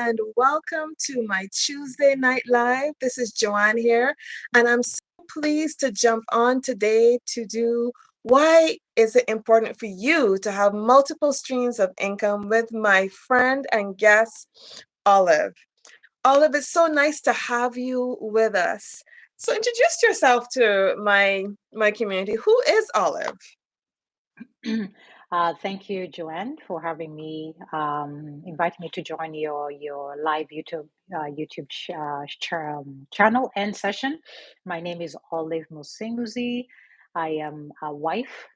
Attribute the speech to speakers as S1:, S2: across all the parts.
S1: and welcome to my Tuesday Night Live. This is Joanne here, and I'm so pleased to jump on today to do why is it important for you to have multiple streams of income with my friend and guest, Olive. Olive, it's so nice to have you with us. So introduce yourself to my community. Who is Olive?
S2: Thank you, Joanne, for having me, inviting me to join your live YouTube channel and session. My name is Olive Musinguzi. I am a wife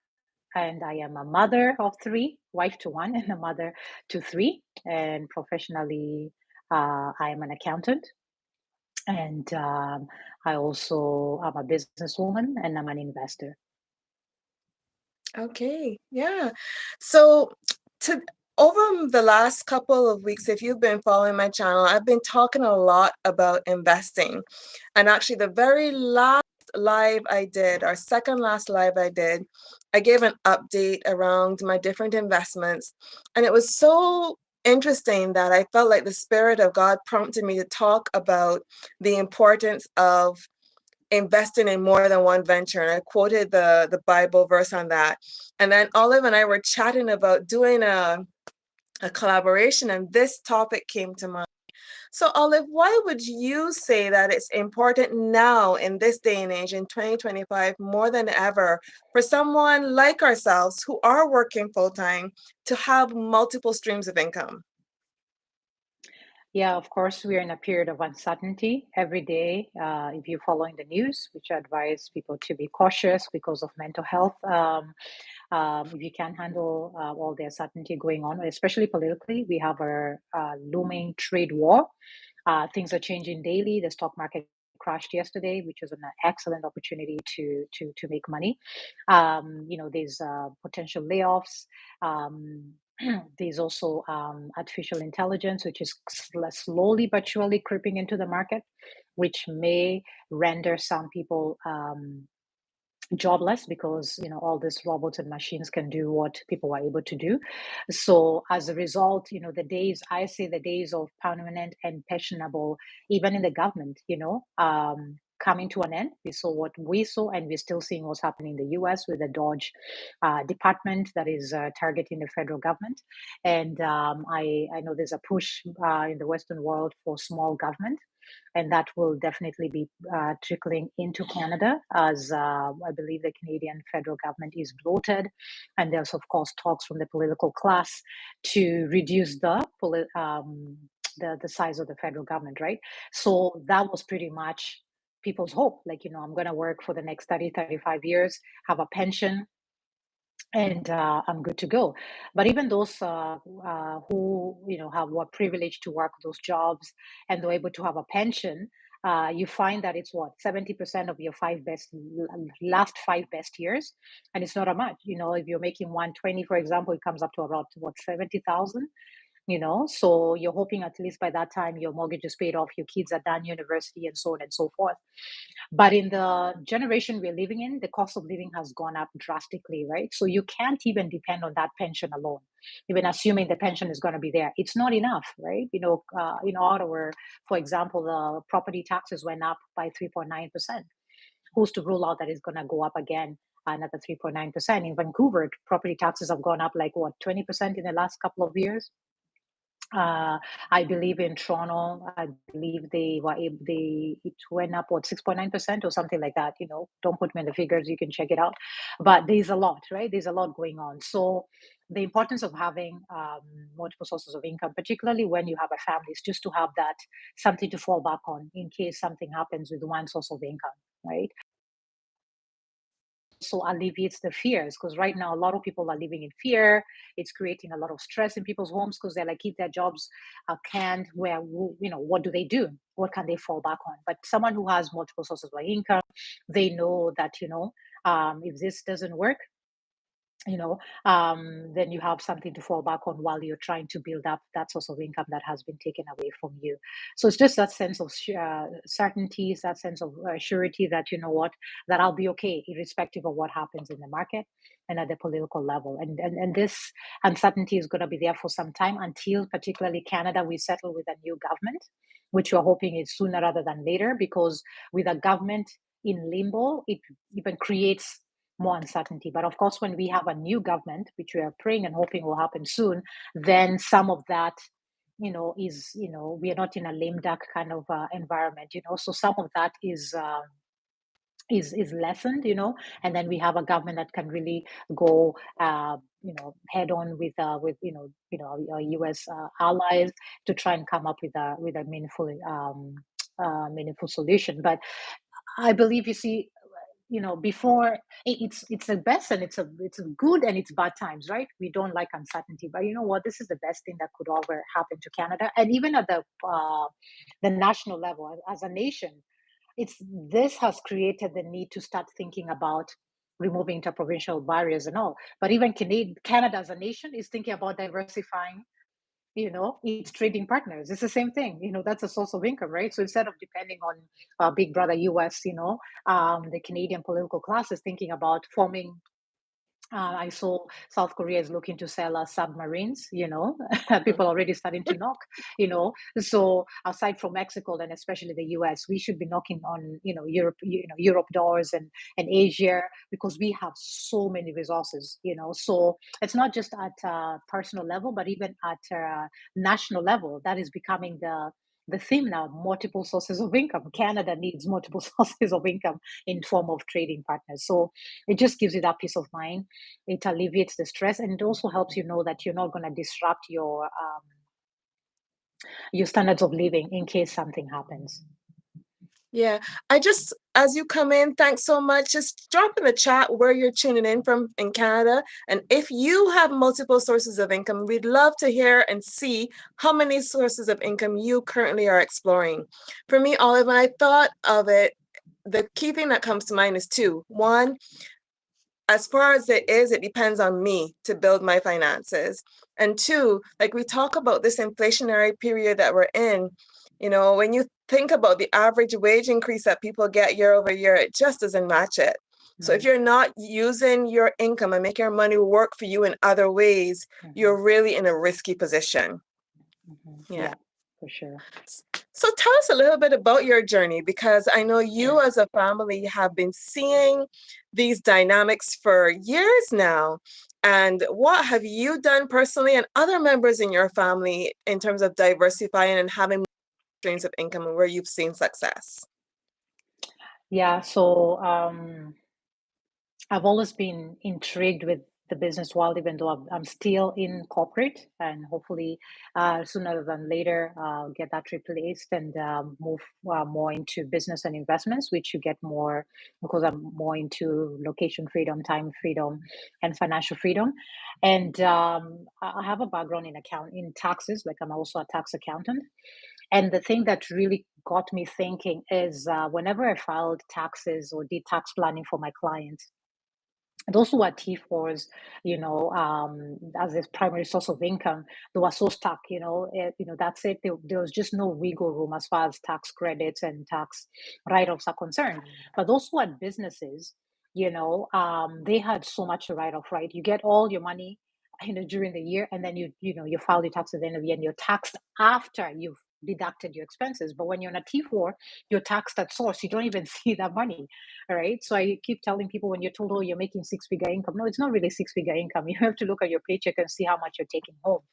S2: and I am a mother of three, wife to one and a mother to three. And professionally, I am an accountant. And I also am a businesswoman and I'm an investor.
S1: Okay, yeah. So to over the last couple of weeks, if you've been following my channel, I've been talking a lot about investing. And actually the very last live I did, our second last live I did, I gave an update around my different investments. And it was so interesting that I felt like the Spirit of God prompted me to talk about the importance of investing in more than one venture. And I quoted the Bible verse on that. And then Olive and I were chatting about doing a collaboration, and this topic came to mind. So, Olive, why would you say that it's important now in this day and age in 2025 more than ever for someone like ourselves who are working full time to have multiple streams of income?
S2: Yeah, of course, we are in a period of uncertainty every day. If you're following the news, which I advise people to be cautious because of mental health, if you can't handle all the uncertainty going on, especially politically, we have a looming trade war. Things are changing daily. The stock market crashed yesterday, which was an excellent opportunity to make money. There's potential layoffs. Um, there's also artificial intelligence, which is slowly but surely creeping into the market, which may render some people jobless because all these robots and machines can do what people are able to do. So as a result, the days of permanent and pensionable, even in the government, coming to an end. We saw what we saw, and we're still seeing what's happening in the US with the Dodge department that is targeting the federal government. And I know there's a push in the Western world for small government, and that will definitely be trickling into Canada, as I believe the Canadian federal government is bloated, and there's of course talks from the political class to reduce the size of the federal government, right? So that was pretty much people's hope. Like, I'm going to work for the next 30, 35 years, have a pension, and I'm good to go. But even those who have were privileged to work those jobs and they're able to have a pension, you find that it's what 70% of your last 5 best years, and it's not a much. If you're making 120, for example, it comes up to about what 70,000. So you're hoping at least by that time your mortgage is paid off, your kids are done university, and so on and so forth. But in the generation we're living in, the cost of living has gone up drastically, right? So you can't even depend on that pension alone. Even assuming the pension is going to be there, it's not enough, right? In Ottawa, for example, the property taxes went up by 3.9%. Who's to rule out that it's going to go up again? Another 3.9%. In Vancouver, property taxes have gone up like what 20% in the last couple of years. uh, I believe in Toronto, I believe it went up what 6.9% or something like that. Don't put me in the figures, you can check it out. But there's a lot, right? There's a lot going on. So the importance of having multiple sources of income, particularly when you have a family, is just to have that something to fall back on in case something happens with one source of income, right? So alleviates the fears, because right now a lot of people are living in fear. It's creating a lot of stress in people's homes because they're like, if their jobs are canned, what do they do? What can they fall back on? But someone who has multiple sources of income, they know that if this doesn't work, then you have something to fall back on while you're trying to build up that source of income that has been taken away from you. So it's just that sense of certainty, that sense of surety that, you know what, that I'll be okay, irrespective of what happens in the market and at the political level. And this uncertainty is going to be there for some time until, particularly Canada, we settle with a new government, which we're hoping is sooner rather than later, because with a government in limbo, it even creates more uncertainty. But of course, when we have a new government, which we are praying and hoping will happen soon, then some of that, is, we are not in a lame duck kind of environment, so some of that is lessened, and then we have a government that can really go, head on with our US allies to try and come up with a meaningful solution. But I believe, you see, before, it's the best, and it's a good and it's bad times, right? We don't like uncertainty, but you know what, this is the best thing that could ever happen to Canada, and even at the national level, as a nation. It's This has created the need to start thinking about removing interprovincial barriers and all. But even Canada as a nation is thinking about diversifying, its trading partners. It's the same thing. That's a source of income, right? So instead of depending on big brother US, the Canadian political class is thinking about forming. I saw South Korea is looking to sell us submarines, people already starting to knock, So aside from Mexico and especially the US, we should be knocking on, Europe doors, and Asia, because we have so many resources, So it's not just at personal level, but even at national level. That is becoming the theme now: multiple sources of income. Canada needs multiple sources of income in form of trading partners. So it just gives you that peace of mind. It alleviates the stress, and it also helps you know that you're not going to disrupt your standards of living in case something happens.
S1: Yeah, as you come in, thanks so much. Just drop in the chat where you're tuning in from in Canada. And if you have multiple sources of income, we'd love to hear and see how many sources of income you currently are exploring. For me, Olive, when I thought of it, the key thing that comes to mind is two. One, as far as it depends on me to build my finances. And two, like we talk about this inflationary period that we're in, when you think about the average wage increase that people get year over year, it just doesn't match it. So if you're not using your income and making your money work for you in other ways, you're really in a risky position.
S2: Yeah, for sure.
S1: So tell us a little bit about your journey, because I know you as a family have been seeing these dynamics for years now. And what have you done personally and other members in your family in terms of diversifying and having streams of income, and where you've seen success?
S2: Yeah, so I've always been intrigued with the business world, even though I'm still in corporate, and hopefully sooner than later get that replaced and move more into business and investments, which you get more because I'm more into location freedom, time freedom, and financial freedom. And I have a background in taxes, like I'm also a tax accountant. And the thing that really got me thinking is whenever I filed taxes or did tax planning for my clients, those who are T4s, as a primary source of income, they were so stuck, that's it. There was just no wiggle room as far as tax credits and tax write-offs are concerned. But those who had businesses, they had so much to write off, right? You get all your money, during the year, and then you file your tax at the end of the year, and you're taxed after you've deducted your expenses. But when you're on a T4, you're taxed at source. You don't even see that money. All right. So I keep telling people, when you're told, oh, you're making six-figure income. No, it's not really six-figure income. You have to look at your paycheck and see how much you're taking home.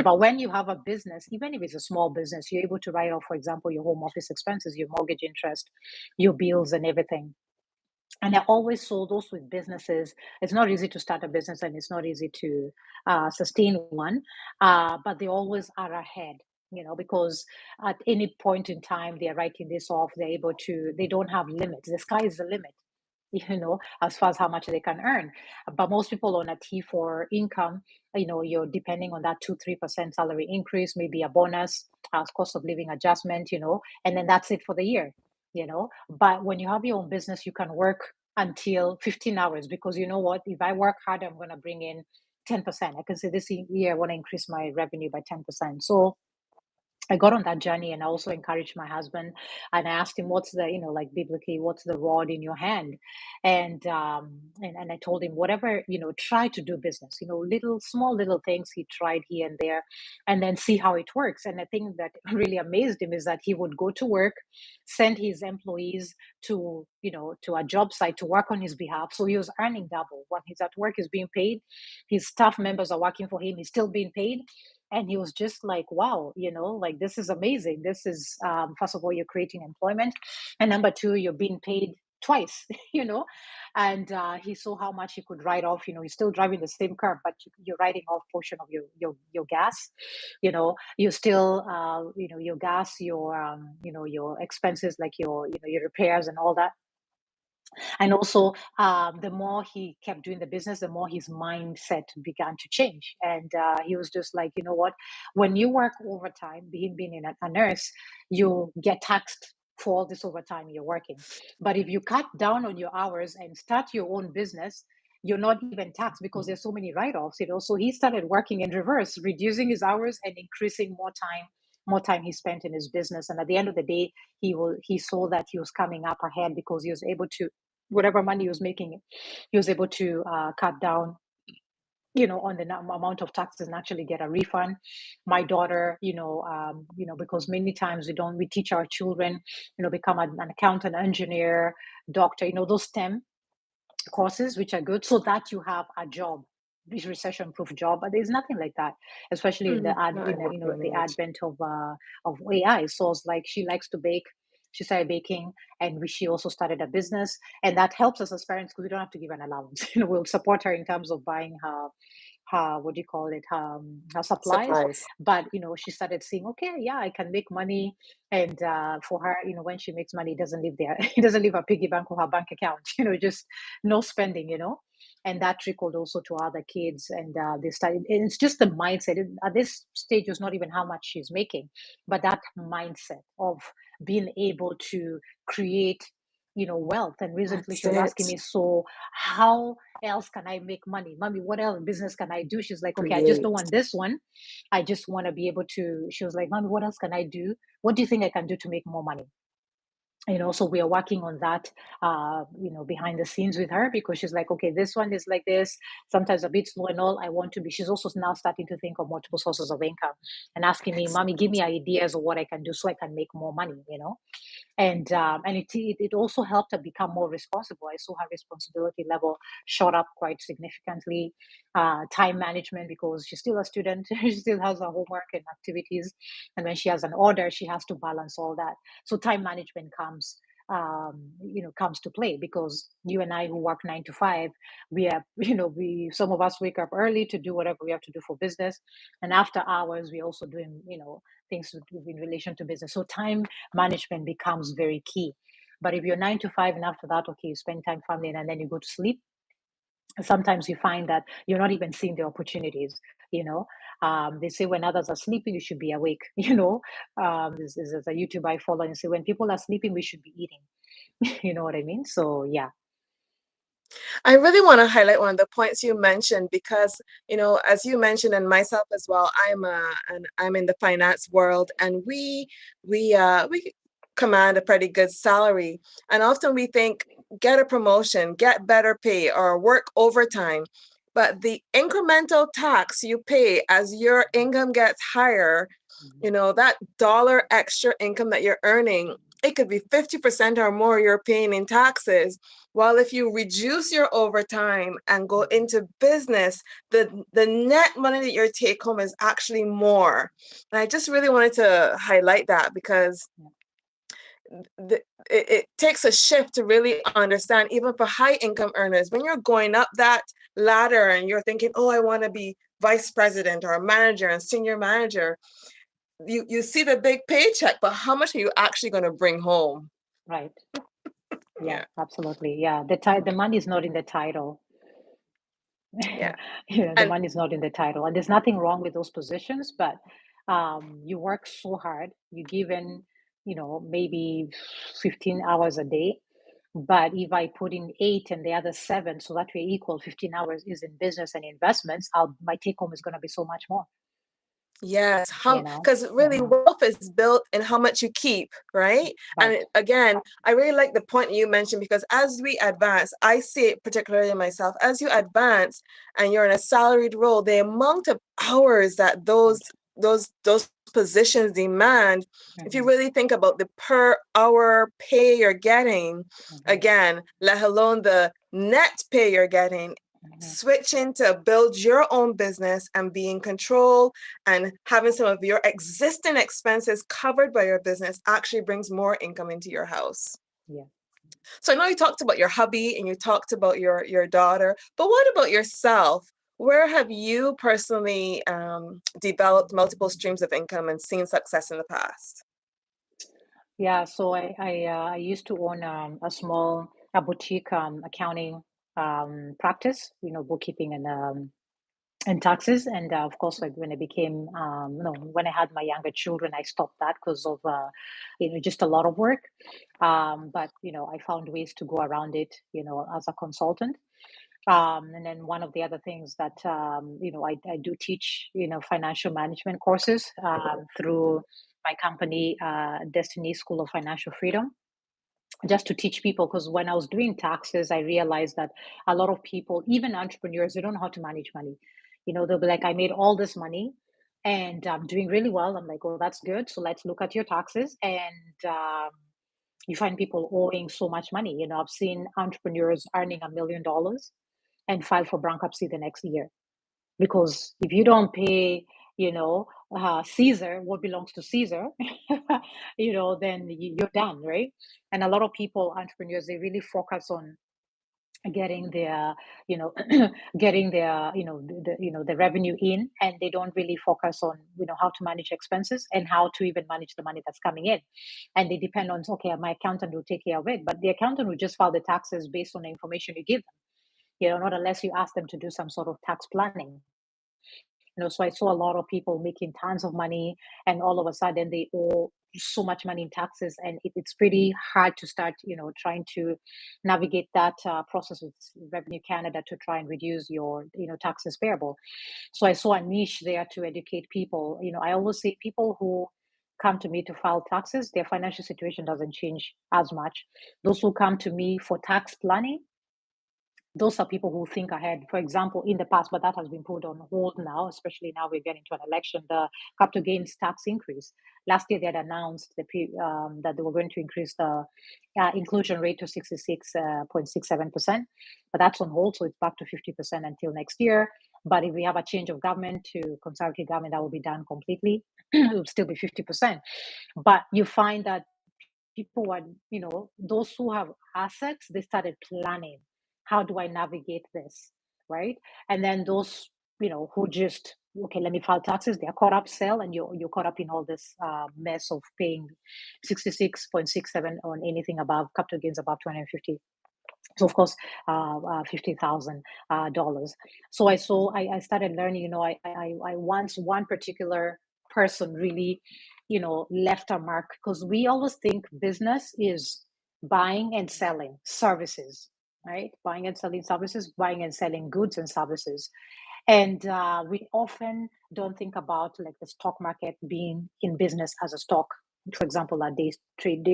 S2: But when you have a business, even if it's a small business, you're able to write off, for example, your home office expenses, your mortgage interest, your bills, and everything. And I always saw those with businesses. It's not easy to start a business, and it's not easy to sustain one, but they always are ahead. Because at any point in time, they're writing this off. They don't have limits. The sky is the limit, as far as how much they can earn. But most people on a T4 income, you're depending on that 2-3% salary increase, maybe a bonus, as cost of living adjustment, and then that's it for the year. But when you have your own business, you can work until 15 hours, because you know what? If I work hard, I'm going to bring in 10%. I can say this year I want to increase my revenue by 10%. So I got on that journey, and I also encouraged my husband, and I asked him, what's the, like biblically, what's the rod in your hand? And I told him, whatever, try to do business, little, small little things he tried here and there, and then see how it works. And the thing that really amazed him is that he would go to work, send his employees to a job site to work on his behalf. So he was earning double. When he's at work, he's being paid. His staff members are working for him. He's still being paid, and he was just like, wow, like this is amazing. This is, first of all, you're creating employment, and number two, you're being paid twice. And he saw how much he could write off. He's still driving the same car, but you're writing off portion of your gas. You still, your gas, your expenses, like your repairs and all that. And also, the more he kept doing the business, the more his mindset began to change. And he was just like, you know what? When you work overtime, being a nurse, you get taxed for all this overtime you're working. But if you cut down on your hours and start your own business, you're not even taxed because there's so many write-offs. So he started working in reverse, reducing his hours and increasing more time he spent in his business. And at the end of the day, he saw that he was coming up ahead because he was able to, whatever money he was making, he was able to cut down, on the amount of taxes and actually get a refund. My daughter, because many times we teach our children, become an accountant, engineer, doctor, those STEM courses, which are good, so that you have a job, this recession-proof job. But there's nothing like that, especially in the
S1: No, I never
S2: the
S1: know.
S2: advent of AI. So it's like she likes to bake. She started baking, and she also started a business, and that helps us as parents because we don't have to give an allowance. We'll support her in terms of buying her, what do you call it, her supplies.
S1: Supplies.
S2: But she started seeing, okay, yeah, I can make money. And for her, when she makes money, it doesn't live there. It doesn't leave her piggy bank or her bank account. Just no spending. And that trickled also to other kids, and they started. And it's just the mindset. At this stage, it's not even how much she's making, but that mindset of being able to create, wealth. And recently
S1: That's
S2: she was asking
S1: it.
S2: me, so how else can I make money? Mommy, what else business can I do? She's like, okay, I just don't
S1: Create.
S2: want this one. I just want to be able to. She was like, Mommy, what else can I do? What do you think I can do to make more money? So we are working on that, behind the scenes with her, because she's like, okay, this one is like this, sometimes a bit slow and all. I want to be. She's also now starting to think of multiple sources of income and asking me, Mommy, give me ideas of what I can do so I can make more money. And it also helped her become more responsible. I saw her responsibility level shot up quite significantly. Time management, because she's still a student, she still has her homework and activities, and when she has an order, she has to balance all that. So time management comes to play, because you and I who work 9 to 5, we have, we some of us wake up early to do whatever we have to do for business, and after hours we're also doing things in relation to business. So time management becomes very key. But if you're 9 to 5 and after that, okay, you spend time family and then you go to sleep, sometimes you find that you're not even seeing the opportunities. They say when others are sleeping, you should be awake. There's a YouTube I follow, and say when people are sleeping, we should be eating. You know what I mean? So yeah.
S1: I really want to highlight one of the points you mentioned because, as you mentioned, and myself as well, I'm in the finance world, and we command a pretty good salary, and often we think get a promotion, get better pay, or work overtime. But the incremental tax you pay as your income gets higher,
S2: Mhm.
S1: that dollar extra income that you're earning, it could be 50% or more you're paying in taxes. While if you reduce your overtime and go
S2: Mhm.
S1: into business, the net money that you take home is actually more. And I just really wanted to highlight that because
S2: Yeah.
S1: it takes a shift to really understand, even for high income earners, when you're going up that ladder and you're thinking, oh, I want to be vice president or a manager and senior manager, you see the big paycheck, but how much are you actually going to bring home?
S2: Right. Yeah,
S1: Yeah,
S2: absolutely. Yeah. The money is not in the title.
S1: yeah.
S2: The
S1: And
S2: money is not in the title, and there's nothing wrong with those positions. But you work so hard, you give in, maybe 15 hours a day, But if I put in 8 and the other 7, so that we equal 15 hours is in business and investments, my take home is going to be so much more,
S1: Yes,
S2: you know?
S1: because really
S2: Mhm.
S1: wealth is built in how much you keep, right? And
S2: Right.
S1: again, I really like the point you mentioned because as we advance, I see it particularly in myself. As you advance and you're in a salaried role, the amount of hours that
S2: Right.
S1: those positions demand, if you
S2: Mhm.
S1: really think about the per hour pay you're getting,
S2: Mhm.
S1: again, let alone the net pay you're getting,
S2: Mhm.
S1: switching to build your own business and be in control and having some of your existing expenses covered by your business actually brings more income into your house.
S2: Yeah.
S1: So I know you talked about your hubby and you talked about your daughter, but what about yourself? Where have you personally developed multiple streams of income and seen success in the past?
S2: Yeah, so I used to own a boutique accounting practice, bookkeeping and taxes. And of course, like when I became, when I had my younger children, I stopped that because of just a lot of work. But I found ways to go around it, as a consultant. And then one of the other things that I do teach, financial management courses through my company, Destiny School of Financial Freedom, just to teach people. Because when I was doing taxes, I realized that a lot of people, even entrepreneurs, they don't know how to manage money. They'll be like, I made all this money and I'm doing really well. I'm like, oh, that's good. So let's look at your taxes. And you find people owing so much money. I've seen entrepreneurs earning $1 million and file for bankruptcy the next year. Because if you don't pay, Caesar what belongs to Caesar, then you're done, right? And a lot of people, entrepreneurs, they really focus on getting their, you know, getting their, the revenue in, and they don't really focus on, how to manage expenses and how to even manage the money that's coming in. And they depend on, okay, my accountant will take care of it, but the accountant will just file the taxes based on the information you give them, not unless you ask them to do some sort of tax planning. So I saw a lot of people making tons of money, and all of a sudden they owe so much money in taxes, and it's pretty hard to start, trying to navigate that process with Revenue Canada to try and reduce your, taxes payable. So I saw a niche there to educate people. I always say people who come to me to file taxes, their financial situation doesn't change as much. Those who come to me for tax planning, those are people who think ahead. For example, in the past, but that has been put on hold now, especially now we're getting to an election, the capital gains tax increase. Last year, they had announced that they were going to increase the inclusion rate to 66.67%, but that's on hold, so it's back to 50% until next year. But if we have a change of government to conservative government, that will be done completely. It will still be 50%. But you find that people are, those who have assets, they started planning, how do I navigate this, right? And then those, who just, okay, let me file taxes, they're caught up, sell, and you're caught up in all this mess of paying 66.67 on anything above capital gains above 250. So of course, $50,000 dollars. So I started learning. I once, one particular person really, left a mark, because we always think business is buying and selling services, right? Buying and selling services, buying and selling goods and services. And we often don't think about, like, the stock market being in business as a stock, for example, a day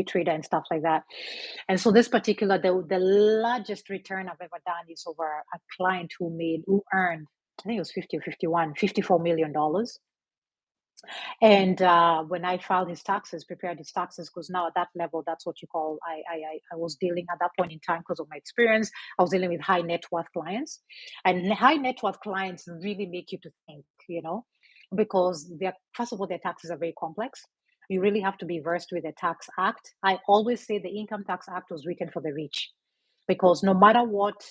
S2: trader and stuff like that. And so this particular, the largest return I've ever done is over a client who earned, I think it was 50 or 51, $54 million. And when I filed his taxes, prepared his taxes, because now at that level, that's what you call, I was dealing at that point in time, because of my experience, I was dealing with high net worth clients. And high net worth clients really make you to think, because first of all, their taxes are very complex. You really have to be versed with the Tax Act. I always say the Income Tax Act was written for the rich, because no matter what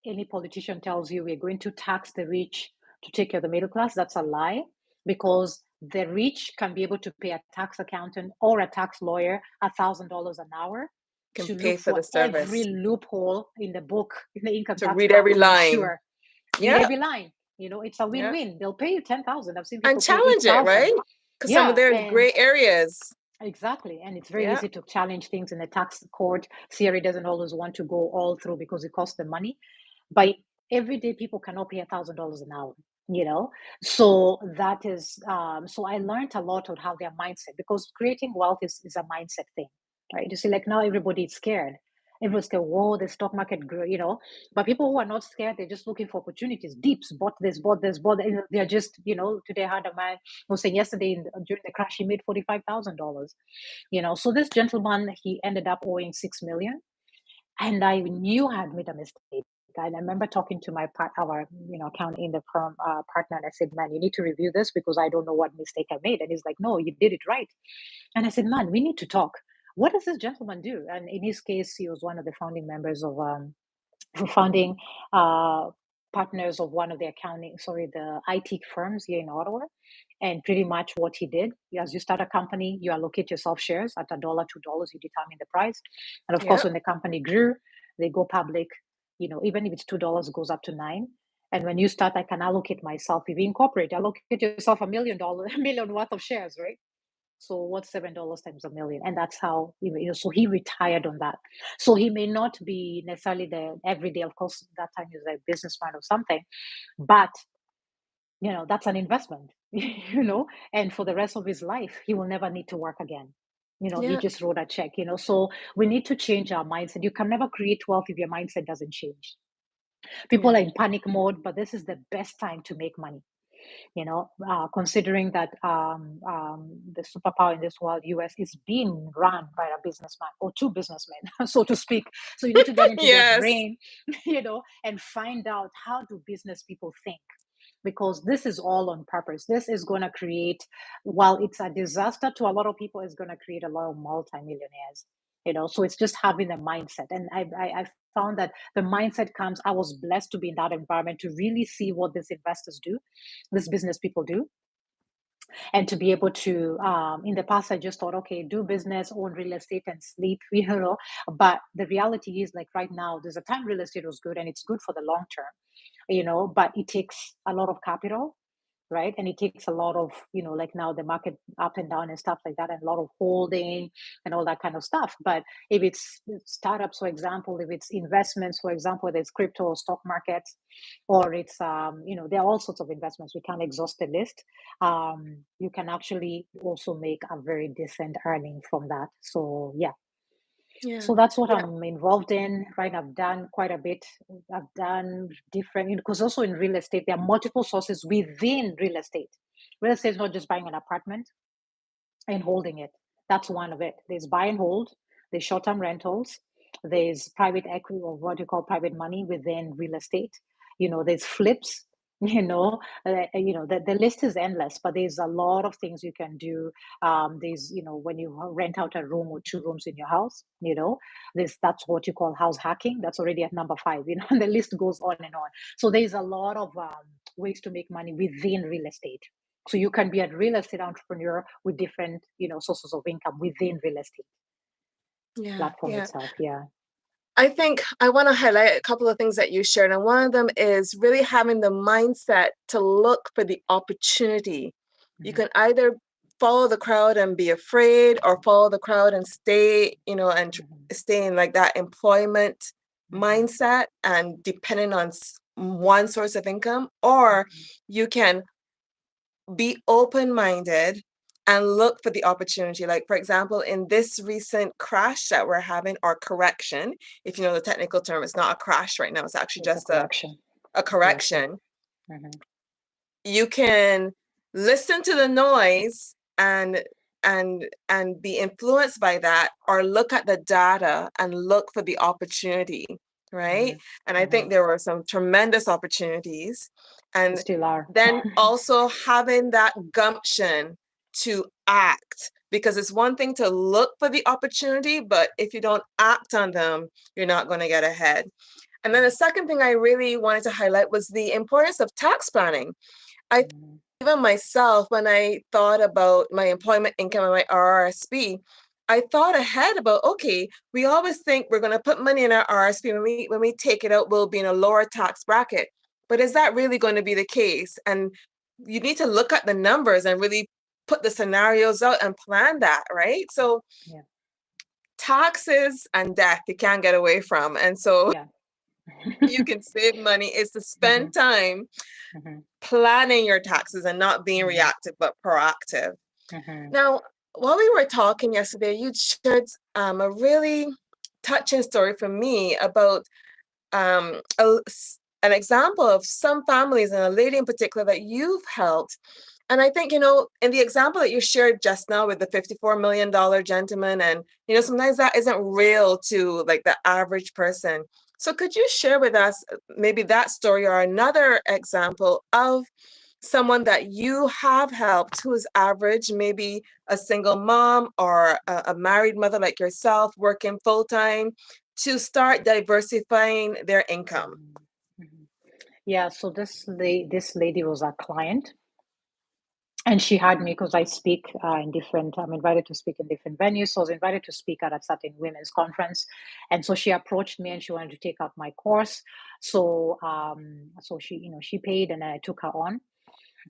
S2: any politician tells you, we're going to tax the rich to take care of the middle class, that's a lie, because the rich can be able to pay a tax accountant or a tax lawyer $1,000 an hour
S1: Can
S2: to
S1: pay
S2: look
S1: for
S2: for
S1: the
S2: every
S1: service,
S2: loophole in the book, in the income
S1: to
S2: tax
S1: read
S2: plan,
S1: every
S2: to
S1: line.
S2: ensure. Read
S1: Yeah,
S2: every line. It's a
S1: yeah.
S2: win-win. They'll pay you 10,000. I've seen
S1: And
S2: people pay
S1: challenge it,
S2: 8,000.
S1: right? Because some of
S2: Yeah,
S1: there's
S2: and
S1: gray areas.
S2: Exactly. And it's very
S1: Yeah,
S2: easy to challenge things in the tax court. CRA doesn't always want to go all through because it costs them money. But everyday people cannot pay $1,000 an hour, you know? So that is, so I learned a lot on how their mindset, because creating wealth is a mindset thing, right? You see, like now everybody is scared. Everyone's scared, whoa, the stock market grew, you know? But people who are not scared, they're just looking for opportunities. Deeps bought this, bought this, bought that. They're just, you know, today I had a man was saying yesterday during the crash, he made $45,000, you know. So this gentleman, he ended up owing 6 million, and I knew I had made a mistake. And I remember talking to our accountant in the firm partner, and I said, "Man, you need to review this because I don't know what mistake I made." And he's like, "No, you did it right." And I said, "Man, we need to talk. What does this gentleman do?" And in his case, he was one of the founding members of founding uh, partners of one of the the IT firms here in Ottawa. And pretty much what he did, as you start a company, you allocate yourself shares at $1, $2, you determine the price. And of
S1: yeah,
S2: course, when the company grew, they go public, you know, even if it's $2, it goes up to nine. And when you start, I can allocate myself, if you incorporate, allocate yourself $1 million, a million worth of shares, right? So what's $7 times a million? And that's how so he retired on that. So he may not be necessarily the everyday, of course, that time he was a businessman or something, but that's an investment, and for the rest of his life, he will never need to work again. He
S1: yeah,
S2: just wrote a check. So we need to change our mindset. You can never create wealth if your mindset doesn't change. People
S1: yeah,
S2: are in panic mode, but this is the best time to make money, considering that the superpower in this world, US, is being run by a businessman or two businessmen, so to speak. So you need to get into their
S1: yes,
S2: brain, and find out how do business people think, because this is all on purpose. This is going to create, while it's a disaster to a lot of people, it's going to create a lot of multimillionaires. So it's just having a mindset. And I found that the mindset comes, I was blessed to be in that environment to really see what these investors do, these business people do, and to be able to, in the past, I just thought, okay, do business, own real estate, and sleep. But the reality is, like right now, there's a time real estate was good and it's good for the long term, but it takes a lot of capital, right? And it takes a lot of, like now the market up and down and stuff like that, and a lot of holding and all that kind of stuff. But if it's startups, for example, if it's investments, for example, whether it's crypto or stock markets, or it's, there are all sorts of investments. We can't exhaust the list. You can actually also make a very decent earning from that. So, yeah.
S1: yeah,
S2: So that's what
S1: yeah,
S2: I'm involved in, right? I've done quite a bit. I've done different, because also in real estate, there are multiple sources within real estate. Real estate is not just buying an apartment and holding it. That's one of it. There's buy and hold, there's short-term rentals, there's private equity, or what you call private money within real estate. There's flips. The list is endless, but there's a lot of things you can do. There's, when you rent out a room or two rooms in your house, that's what you call house hacking. That's already at number five. And the list goes on and on. So there's a lot of ways to make money within real estate. So you can be a real estate entrepreneur with different, sources of income within real estate
S1: yeah,
S2: platform
S1: yeah.
S2: itself. Yeah.
S1: I think I want to highlight a couple of things that you shared, and one of them is really having the mindset to look for the opportunity. You
S2: Hmm.
S1: can either follow the crowd and be afraid, or follow the crowd and stay, and
S2: Hmm.
S1: stay in like that employment
S2: Hmm.
S1: mindset and dependent on one source of income, or
S2: Hmm.
S1: you can be open-minded and look for the opportunity. Like, for example, in this recent crash that we're having, or correction, if you know the technical term, it's not a crash right now, it's actually
S2: It's a
S1: just
S2: correction.
S1: a
S2: Yes.
S1: correction.
S2: Hmm.
S1: You can listen to the noise and be influenced by that, or look at the data and look for the opportunity, right?
S2: Hmm.
S1: And I
S2: Hmm.
S1: think there were some tremendous opportunities.
S2: They
S1: And
S2: still are.
S1: then also having that gumption to act, because it's one thing to look for the opportunity, but if you don't act on them, you're not going to get ahead. And then the second thing I really wanted to highlight was the importance of tax planning. I think
S2: Hmm.
S1: even myself, when I thought about my employment income and my RRSP, I thought ahead about, okay, we always think we're going to put money in our RRSP. When we take it out, we'll be in a lower tax bracket. But is that really going to be the case? And you need to look at the numbers and really put the scenarios out and plan that, right? So
S2: Yeah.
S1: taxes and debt you can't get away from. And so
S2: Yeah.
S1: you can save money is to spend
S2: Mhm.
S1: time
S2: Mhm.
S1: planning your taxes and not being
S2: Mhm.
S1: reactive, but proactive.
S2: Mhm.
S1: Now, while we were talking yesterday, you shared a really touching story for me about um, a, an example of some families and a lady in particular that you've helped. And I think, in the example that you shared just now with the $54 million gentleman, and, sometimes that isn't real to like the average person. So could you share with us maybe that story or another example of someone that you have helped who is average, maybe a single mom or a married mother like yourself working full time to start diversifying their income?
S2: Mhm. Mhm. Yeah, so this lady was a client, and she had me because I speak in different. I'm invited to speak in different venues. So I was invited to speak at a certain women's conference, and so she approached me and she wanted to take up my course. So she, she paid, and I took her on.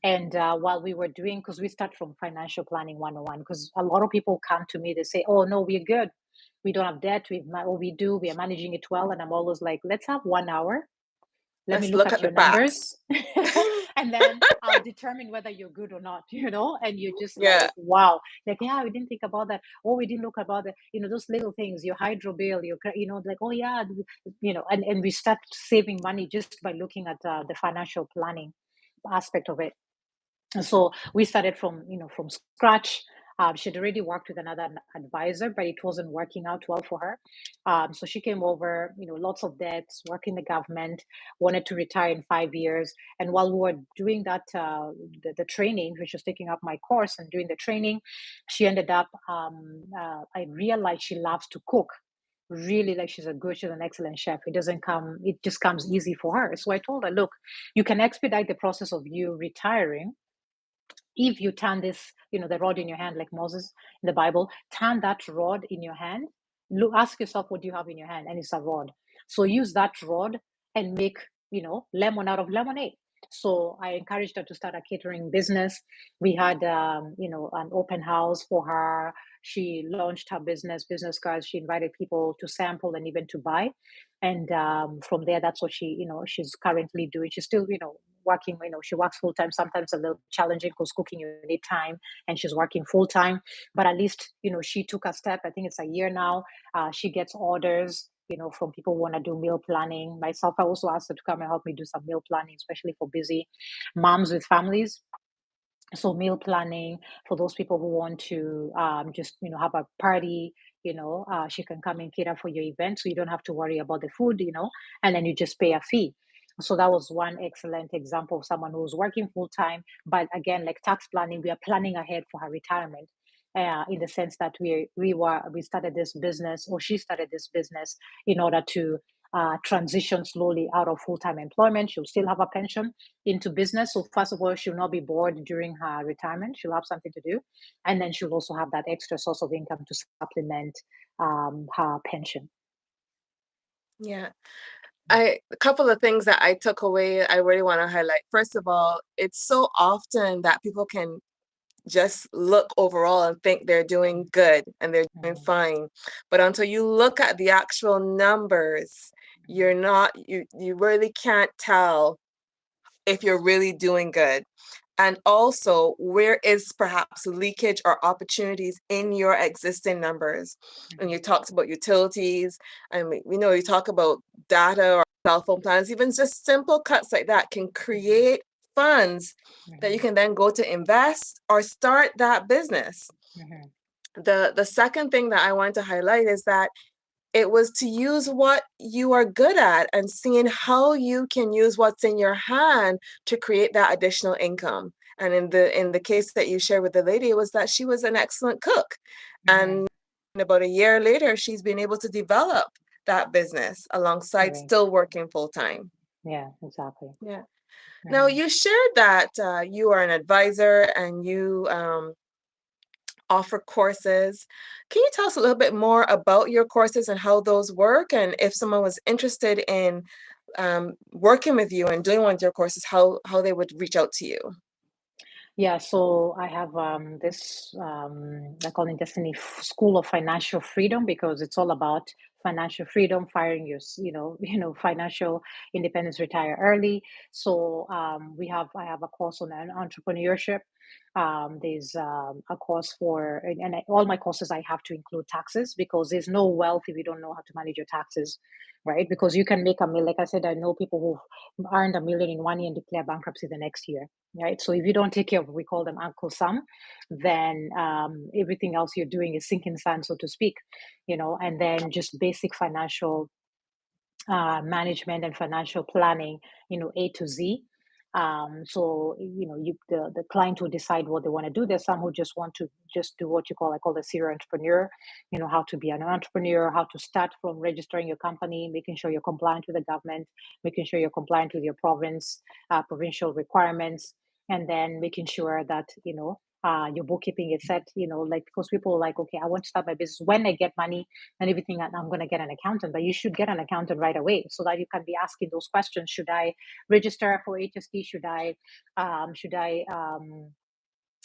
S2: And while we were doing, because we start from financial planning 101, because a lot of people come to me, they say, "Oh no, we're good. We don't have debt. We do. We are managing it well." And I'm always like, "Let's have 1 hour. Let me
S1: Let's
S2: look
S1: look
S2: at
S1: at the
S2: your
S1: facts.
S2: numbers, and then I'll determine whether you're good or not." And you're just
S1: Yeah,
S2: like, wow, like, yeah, we didn't think about that. Oh, we didn't look about the, those little things, your hydro bill, like, oh yeah, and we start saving money just by looking at the financial planning aspect of it. So we started from scratch. She'd already worked with another advisor, but it wasn't working out well for her. So she came over, lots of debts, working the government, wanted to retire in 5 years. And while we were doing that, the training, which was taking up my course and doing the training, she ended up, I realized she loves to cook. Really, like, she's an excellent chef. It just comes easy for her. So I told her, look, you can expedite the process of you retiring if you turn this, the rod in your hand, like Moses in the Bible, turn that rod in your hand. Look, ask yourself, what do you have in your hand? And it's a rod. So use that rod and make, lemon out of lemonade. So I encouraged her to start a catering business. We had, an open house for her. She launched her business cards. She invited people to sample and even to buy. And from there, that's what she's currently doing. She's still, working. She works full time. Sometimes a little challenging because cooking you need time, and she's working full time. But at least she took a step. I think it's a year now. She gets orders. From people who want to do meal planning. Myself, I also asked her to come and help me do some meal planning, especially for busy moms with families. So meal planning for those people who want to just have a party. She can come and cater for your event, so you don't have to worry about the food. And then you just pay a fee. So that was one excellent example of someone who's working full time, but again, like tax planning, we are planning ahead for her retirement. In the sense that we started this business, or she started this business, in order to transition slowly out of full-time employment. She'll still have a pension into business. So first of all, she'll not be bored during her retirement. She'll have something to do, and then she'll also have that extra source of income to supplement her pension.
S1: yeah. A couple of things that I took away, I really want to highlight. First of all, it's so often that people can just look overall and think they're doing good and they're doing
S2: Mhm,
S1: fine. But until you look at the actual numbers, you're
S2: mhm,
S1: not, you really can't tell if you're really doing good. And also, where is perhaps leakage or opportunities in your existing numbers? And
S2: mhm,
S1: you talked about utilities, and we know you talk about data or cell phone plans, even just simple cuts like that can
S2: mhm,
S1: create funds that you
S2: mhm,
S1: can then go to invest or start that business.
S2: mhm,
S1: The second thing that I want to highlight is that it was to use what you are good at and seeing how you can use what's in your hand to create that additional income. And in the case that you shared with the lady, it was that she was an excellent cook.
S2: mhm.
S1: And about a year later, she's been able to develop that business alongside
S2: Right.
S1: still working full time.
S2: Yeah, exactly.
S1: Yeah. Now,
S2: Mhm.
S1: you shared that you are an advisor and you offer courses. Can you tell us a little bit more about your courses and how those work? And if someone was interested in working with you and doing one of your courses, how they would reach out to you?
S2: Yeah, so I have this I call it Destiny School of Financial Freedom because it's all about financial freedom, firing your, financial independence, retire early. So I have a course on entrepreneurship. There's a course for, all my courses I have to include taxes because there's no wealth if you don't know how to manage your taxes, right? Because you can make a million. Like I said, I know people who've earned a million in 1 year and declare bankruptcy the next year, right? So if you don't take care of, we call them Uncle Sam, then everything else you're doing is sinking sand, so to speak, and then just basic financial management and financial planning, A to Z. So the client will decide what they want to do. There's some who just want to just do what I call the serial entrepreneur. How to be an entrepreneur, how to start from registering your company, making sure you're compliant with the government, making sure you're compliant with your provincial requirements, and then making sure that your bookkeeping is set. Like because people are like, okay, I want to start my business when I get money and everything, and I'm going to get an accountant. But you should get an accountant right away so that you can be asking those questions. Should I register for HST? Should I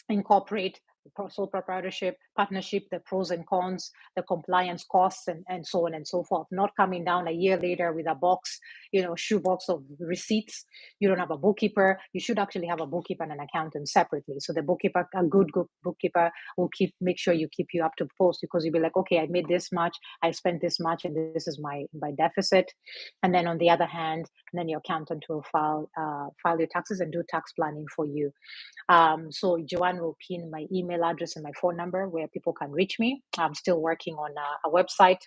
S2: incorporate sole proprietorship, partnership, the pros and cons, the compliance costs, and so on and so forth. Not coming down a year later with a box, shoebox of receipts. You don't have a bookkeeper. You should actually have a bookkeeper and an accountant separately. So the bookkeeper, a good bookkeeper, will make sure you keep you up to post because you'll be like, okay, I made this much, I spent this much, and this is my deficit. And then on the other hand, then your accountant will file your taxes and do tax planning for you. So Joanne will pin my email address and my phone number where people can reach me. I'm still working on a website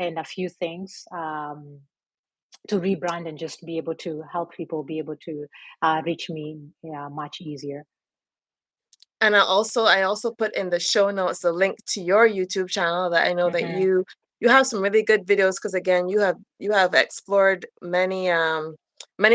S2: and a few things to rebrand and just be able to help people be able to reach me much easier.
S1: And I also put in the show notes a link to your YouTube channel that I know that
S2: Mm-hmm,
S1: you have some really good videos because again you have explored many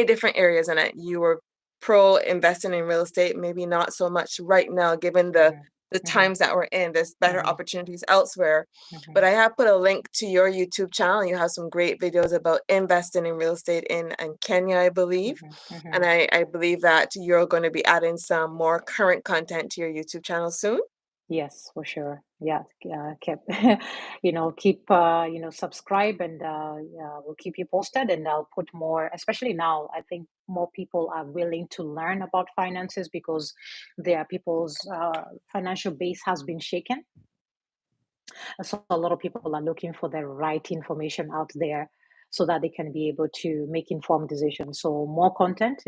S1: different areas and you were pro investing in real estate, maybe not so much right now given the
S2: mm-hmm,
S1: times that we're in. There's better
S2: mm-hmm,
S1: opportunities elsewhere.
S2: mm-hmm,
S1: But I have put a link to your YouTube channel. You have some great videos about investing in real estate in Kenya, I believe.
S2: mm-hmm, mm-hmm.
S1: And I believe that you're going to be adding some more current content to your YouTube channel soon.
S2: Yes, for sure. Yeah, keep keep subscribe, and we'll keep you posted. And I'll put more, especially now. I think more people are willing to learn about finances because their people's financial base has been shaken. So a lot of people are looking for the right information out there so that they can be able to make informed decisions. So more content,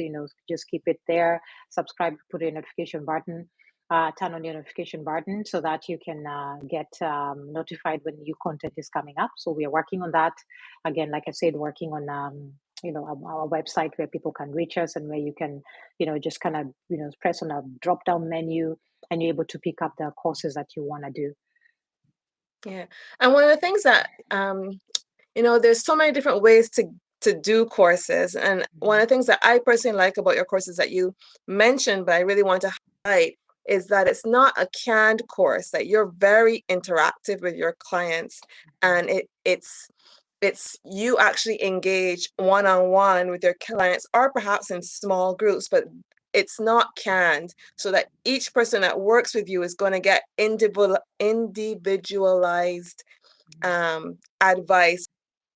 S2: just keep it there. Subscribe, put a notification button, turn on your notification button so that you can get notified when new content is coming up. So we are working on that. Again, like I said, working on our website where people can reach us and where you can, just kind of, press on a drop down menu and you're able to pick up the courses that you want to do.
S1: Yeah. And one of the things that there's so many different ways to do courses. And one
S2: Mhm.
S1: of the things that I personally like about your courses that you mentioned, but I really want to highlight, is that it's not a canned course, that you're very interactive with your clients
S2: Mhm,
S1: and it's you actually engage one-on-one with your clients or perhaps in small groups, but it's not canned so that each person that works with you is going to get individualized advice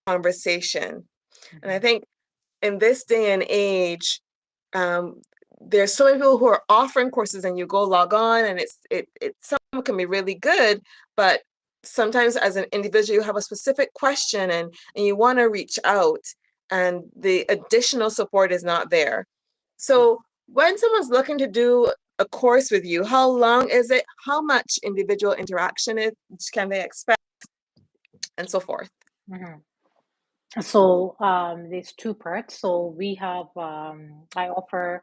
S1: conversation. And I
S2: mhm,
S1: think in this day and age, um, there's so many people who are offering courses and you go log on and some can be really good, but sometimes as an individual you have a specific question and you want to reach out and the additional support is not there.
S2: yeah.
S1: So when someone's looking to do a course with you, how long is it? How much individual interaction can they expect and so forth?
S2: Mhm. So there's two parts. So we have I offer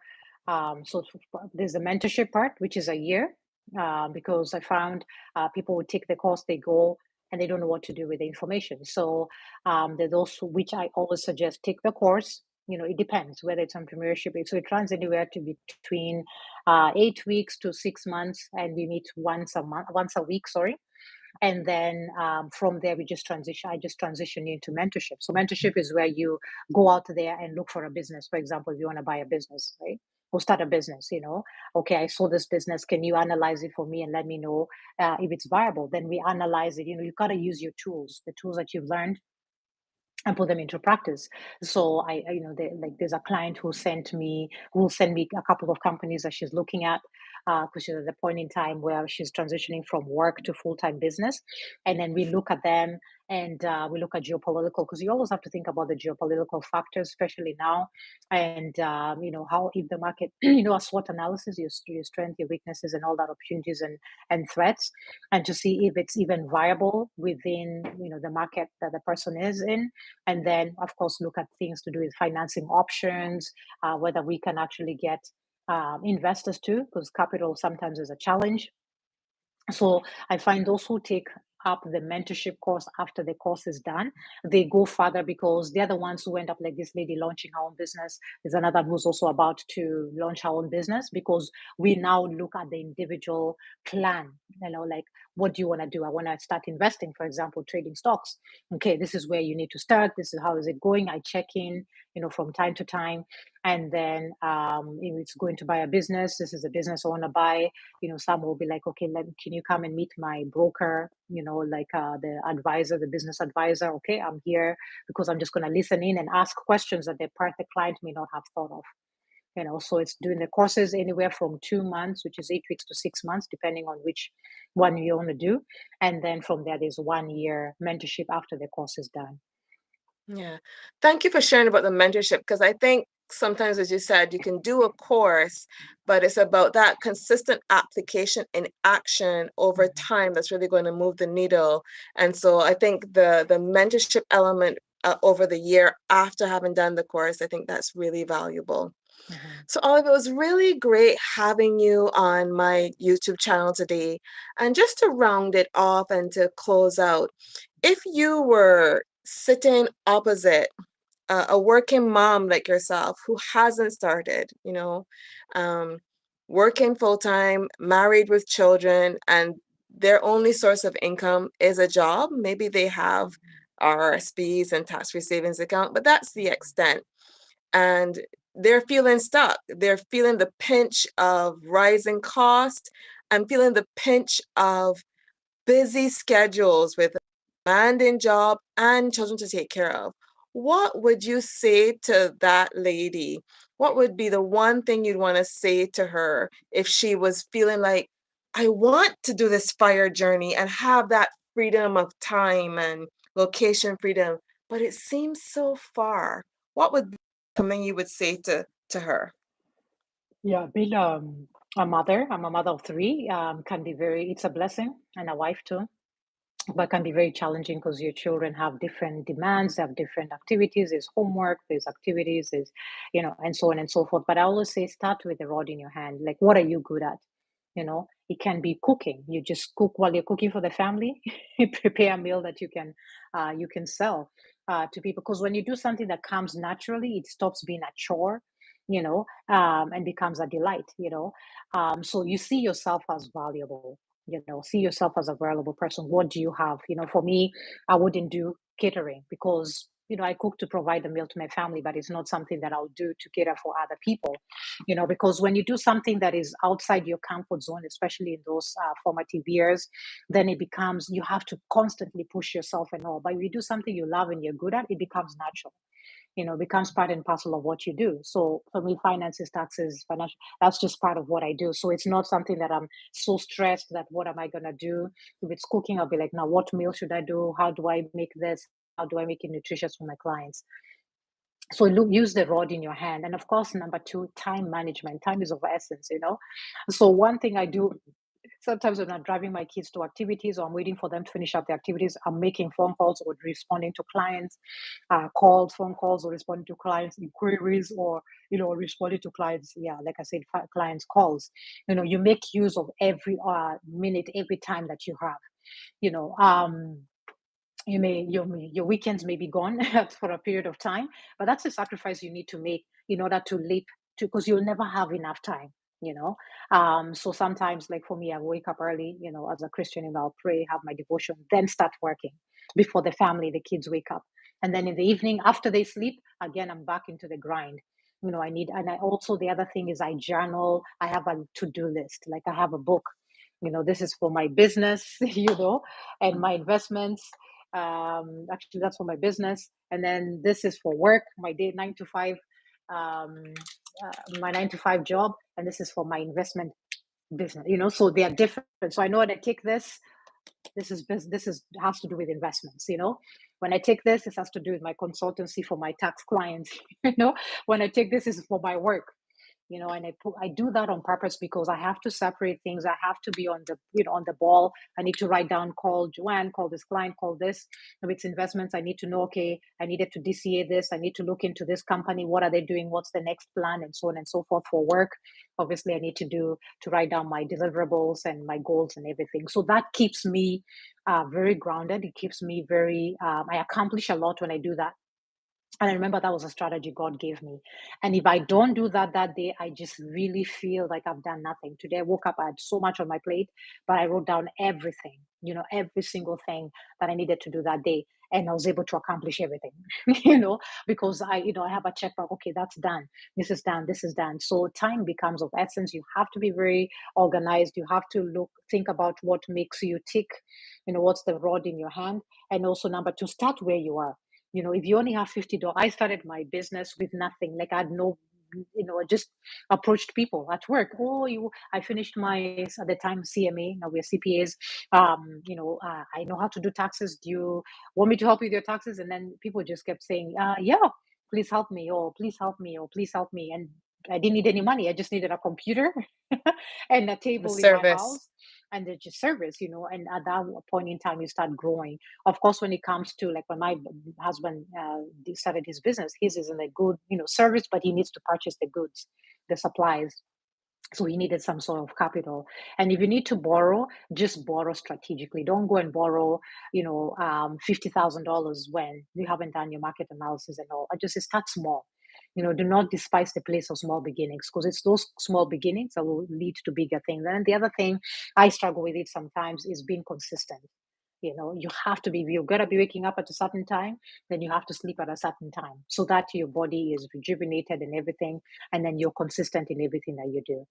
S2: there's a mentorship part, which is a year, because I found people would take the course, they go and they don't know what to do with the information. So there's those which I always suggest take the course. It depends whether it's entrepreneurship. So it runs anywhere to between 8 weeks to 6 months, and we meet once a week. Sorry, and then from there I just transition you into mentorship. So mentorship is where you go out there and look for a business. For example, if you want to buy a business, right? or start a business, okay, I saw this business, can you analyze it for me and let me know if it's viable? Then we analyze it. You've got to use your tools, the tools that you've learned, and put them into practice. So like there's a client who will send me a couple of companies that she's looking at, because she's at the point in time where she's transitioning from work to full-time business. And then we look at them, and we look at geopolitical, because you always have to think about the geopolitical factors, especially now. And how, if the market, a SWOT analysis, your strength, your weaknesses, and all that, opportunities and threats, and to see if it's even viable within the market that the person is in. And then, of course, look at things to do with financing options, whether we can actually get investors too, because capital sometimes is a challenge. So I find those who take up the mentorship course after the course is done, they go further, because they're the ones who end up like this lady launching her own business. There's another who's also about to launch her own business, because we now look at the individual plan, like, what do you want to do? I want to start investing, for example, trading stocks. Okay, this is where you need to start. This is how is it going. I check in, from time to time. And then if it's going to buy a business, this is a business I want to buy. Some will be like, okay, can you come and meet my broker, like the advisor, the business advisor. Okay, I'm here because I'm just going to listen in and ask questions that the client may not have thought of. So it's doing the courses anywhere from 2 months, which is 8 weeks, to 6 months, depending on which one you want to do. And then from there, there's 1 year mentorship after the course is done.
S1: Yeah. Thank you for sharing about the mentorship, because I think sometimes, as you said, you can do a course, but it's about that consistent application in action over
S2: Mhm.
S1: time that's really going to move the needle. And so I think the mentorship element over the year after having done the course, I think that's really valuable.
S2: Mhm.
S1: So, Olive, it was really great having you on my YouTube channel today. And just to round it off and to close out, if you were sitting opposite a working mom like yourself who hasn't started, um, working full time, married with children, and their only source of income is a job, maybe they have RRSPs and tax-free savings account, but that's the extent. And they're feeling stuck. They're feeling the pinch of rising cost and feeling the pinch of busy schedules with a demanding job and children to take care of. What would you say to that lady? What would be the one thing you'd want to say to her if she was feeling like, I want to do this fire journey and have that freedom of time and location freedom, but it seems so far? What would be something you would say to her?
S2: Yeah, being a mother, I'm a mother of three, can be it's a blessing, and a wife too, but can be very challenging because your children have different demands, they have different activities, there's homework, there's activities, there's, and so on and so forth. But I always say start with the rod in your hand. Like, what are you good at? It can be cooking. You just cook while you're cooking for the family. You prepare a meal that you can sell to people. Because when you do something that comes naturally, it stops being a chore, and becomes a delight. So you see yourself as valuable. See yourself as a valuable person. What do you have? For me, I wouldn't do catering, because I cook to provide a meal to my family, but it's not something that I'll do to cater for other people. Because when you do something that is outside your comfort zone, especially in those formative years, then it becomes, you have to constantly push yourself and all. But if you do something you love and you're good at, it becomes natural. Becomes part and parcel of what you do. So for me, finances, taxes, financial, that's just part of what I do. So it's not something that I'm so stressed that what am I gonna do? If it's cooking, I'll be like, now what meal should I do? How do I make this? How do I make it nutritious for my clients? So use the rod in your hand. And of course, number two, time management. Time is of essence. So one thing I do sometimes when I'm driving my kids to activities, or I'm waiting for them to finish up the activities, I'm making phone calls or responding to clients, phone calls, or responding to clients' inquiries, or responding to clients. Yeah, like I said, clients' calls. You make use of every minute, every time that you have. You know, your weekends may be gone for a period of time, but that's a sacrifice you need to make in order to leap to, because you'll never have enough time. So sometimes, like for me, I wake up early, as a Christian, and I'll pray, have my devotion, then start working before the kids wake up. And then in the evening, after they sleep, again, I'm back into the grind. I need, and I also, the other thing is I journal. I have a to-do list. Like I have a book, this is for my business, and my investments. Actually, that's for my business. And then this is for work, my day 9 to 5, um, my 9 to 5 job. And this is for my investment business, so they are different. So I know when I take this has to do with investments. When I take this has to do with my consultancy for my tax clients. When I take this is for my work. And I do that on purpose because I have to separate things. I have to be on the ball. I need to write down, call Joanne, call this client, call this. If it's investments, I need to know, okay, I needed to DCA this. I need to look into this company. What are they doing? What's the next plan? And so on and so forth. For work, obviously I need to write down my deliverables and my goals and everything. So that keeps me very grounded. It keeps me I accomplish a lot when I do that. And I remember that was a strategy God gave me. And if I don't do that day, I just really feel like I've done nothing. Today I woke up, I had so much on my plate, but I wrote down everything, every single thing that I needed to do that day. And I was able to accomplish everything, because I have a checkbook. Okay, that's done. This is done. This is done. So time becomes of essence. You have to be very organized. You have to think about what makes you tick, what's the rod in your hand. And also, number two, start where you are. If you only have $50, I started my business with nothing. Like I had no, I just approached people at work. Oh, I finished my, at the time, CMA. Now we're CPAs. I know how to do taxes. Do you want me to help you with your taxes? And then people just kept saying, yeah, please help me. Or please help me. Or please help me. And I didn't need any money. I just needed a computer and a
S1: The
S2: table in my
S1: service.
S2: house and the just service, and at that point in time, you start growing. Of course, when it comes to, like, when my husband started his business, his is in the good, service, but he needs to purchase the goods, the supplies. So he needed some sort of capital. And if you need to borrow, just borrow strategically. Don't go and borrow, $50,000 when you haven't done your market analysis and all. I just start small. Do not despise the place of small beginnings, because it's those small beginnings that will lead to bigger things. And the other thing I struggle with it sometimes is being consistent. You have to be, you've got to be waking up at a certain time, then you have to sleep at a certain time so that your body is rejuvenated and everything. And then you're consistent in everything that you do.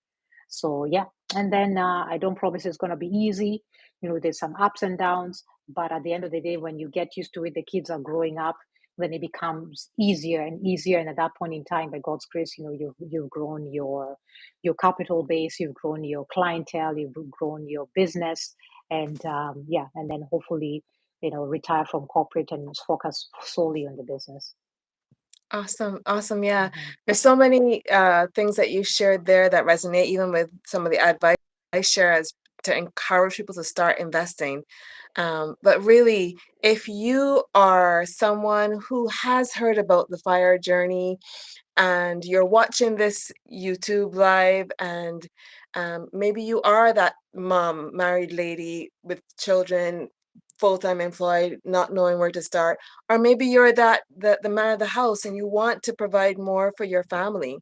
S2: So yeah, and then I don't promise it's going to be easy. There's some ups and downs, but at the end of the day, when you get used to it, the kids are growing up, then it becomes easier and easier. And at that point in time, by God's grace, you've grown your capital base, you've grown your clientele, you've grown your business, and yeah, and then hopefully, retire from corporate and focus solely on the business.
S1: Awesome, awesome, yeah.
S2: Mhm.
S1: There's so many, things that you shared there that resonate even with some of the advice I share as to encourage people to start investing. But really, if you are someone who has heard about the FIRE journey and you're watching this YouTube live and maybe you are that mom, married lady with children, full-time employed, not knowing where to start, or maybe you're the man of the house and you want to provide more for your family.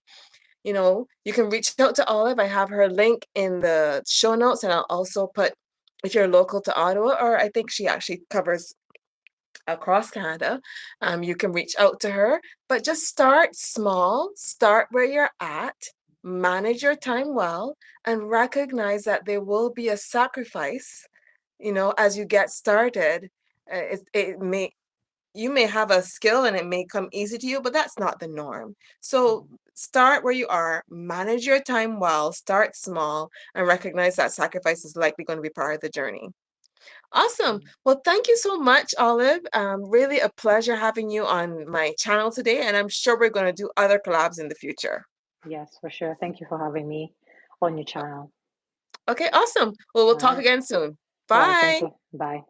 S1: You can reach out to Olive. I have her link in the show notes, and I'll also put if you're local to Ottawa, or I think she actually covers across Canada, you can reach out to her, but just start small, start where you're at, manage your time well, and recognize that there will be a sacrifice, as you get started. You may have a skill and it may come easy to you, but that's not the norm. So start where you are, manage your time well, start small, and recognize that sacrifice is likely going to be part of the journey. Awesome. Well, thank you so much, Olive. Really a pleasure having you on my channel today, and I'm sure we're going to do other collabs in the future.
S2: Yes, for sure. Thank you for having me on your channel.
S1: Okay, awesome. Well, we'll
S2: All
S1: talk
S2: right.
S1: again soon.
S2: All right. Thank
S1: Bye.
S2: you. Bye.